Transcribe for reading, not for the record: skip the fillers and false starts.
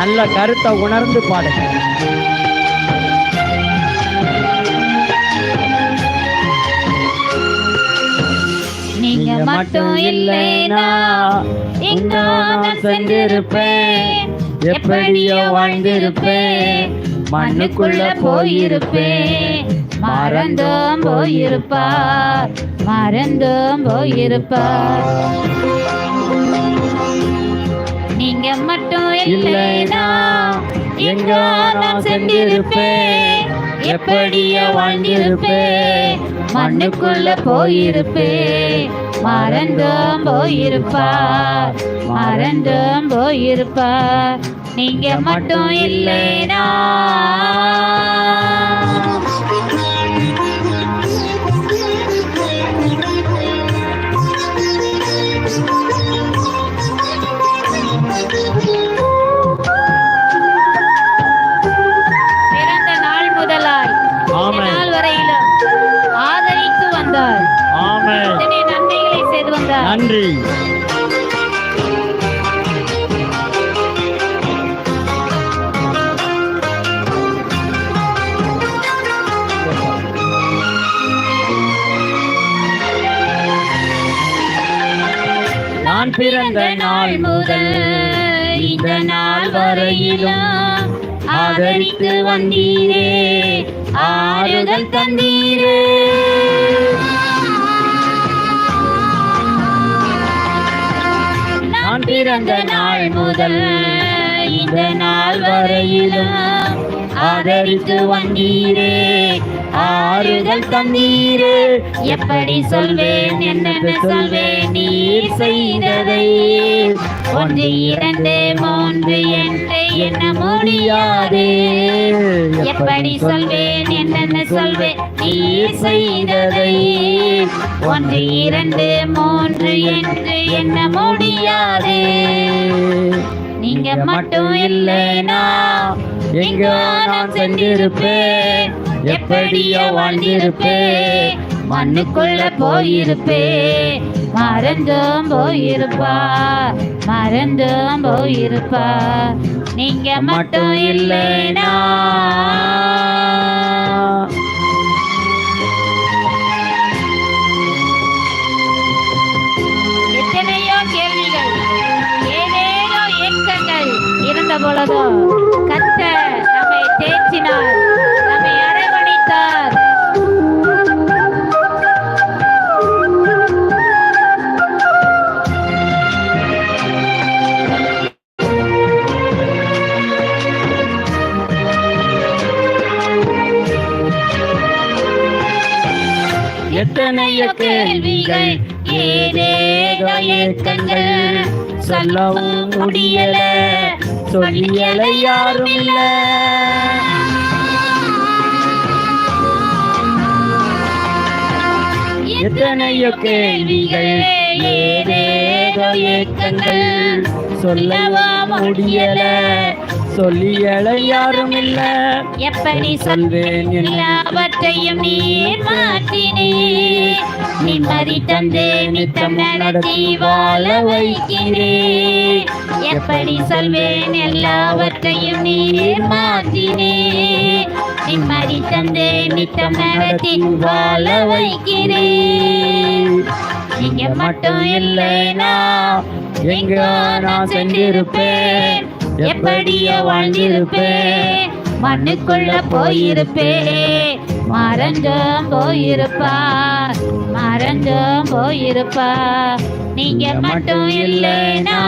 நல்ல கருத்தை உணர்ந்து பாடுங்க. நீங்க மட்டும் இல்லைனா எங்கோ நான் சென்றிருப்பேன், எப்படியோ வாழ்ந்திருப்பேன், மண்ணுக்குள்ள போயிருப்பேன், மறந்தும் போயிருப்பார், மறந்தும் போயிருப்பார். நீங்க மட்டும் இல்லைனா எங்கோ நான் சென்றிருப்பேன், எப்படியோ வாழ்ந்திருப்பேன், மண்ணுக்குள்ள போயிருப்பேன், மறந்தும் போயிருப்பார், மறந்தும் போயிருப்பார். நீங்க மட்டும் இல்லைனா பிறந்த நாள் முதலாய் நாள் வரையிலும் ஆதரித்து வந்தார். நன்மைகளை செய்து வந்தார். நன்றி. நான் பிறந்த நாள் முதல் இந்த நாள் வரையிலும் ஆதரித்து வந்தீரே, ஆறுதல் தந்தீரே. நான் பிறந்த நாள் முதல் இந்த நாள் வரையிலும் ஆதரித்து வந்தீரே, ஆறுதல் தந்தீரே. எப்படி சொல்வேன் என்னென்ன சொல்வேன் நீர் செய்ததை, ஒன்று இரண்டு மூன்று என்று எண்ண முடியாதே. எப்படி சொல்வேன் என்னென்ன சொல்வேன் நீர் செய்ததை, ஒன்று இரண்டு மூன்று என்று எண்ண முடியாதே. நீங்க மட்டும் இல்லைனா எங்கோ நான் சென்றிருப்பேன், எப்படியோ வாழ்ந்திருப்பேன், மண்ணுக்குள்ள போயிருப்பேன், மறந்தும் போயிருப்பார், மறந்தும் போயிருப்பார். நீங்க மட்டும் இல்லைனா எத்தனையோ கேள்விகள், ஏதேதோ ஏக்கங்கள் இருந்த பொழுதோ கர்த்தர் நம்மை தேற்றினார், நம்மை அரவணைத்தார். எத்தனையோ கேள்விகள், ஏதேதோ ஏக்கங்கள், சொல்லவும் முடியல, சொல்லியல யாரும் இல்ல. எத்தனையோ கேள்விகள், ஏதேதோ ஏக்கங்கள், சொல்லவும் முடியல, சொல்லியல யாரும் இல்ல. எப்படி சொல்வேன் எல்லாவற்றையும் நீர் மாற்றினீர், நிம்மதி தந்து நித்தம் நடத்தி வாழ வைக்கிறேன். எப்படி சொல்வேன் எல்லாவற்றையும் நீர் மாற்றினீர், நிம்மதி தந்து நித்தம் நடத்தி வாழ வைக்கிறேன். நீங்க மட்டும் இல்லைனா எங்கோ நான் சென்றிருப்பேன், எப்படியோ வாழ்ந்திருப்பேன், மண்ணுக்குள்ள போயிருப்பேன், மறந்தும் போயிருப்பார், மறந்தும் போயிருப்பார். நீங்க மட்டும் இல்லைனா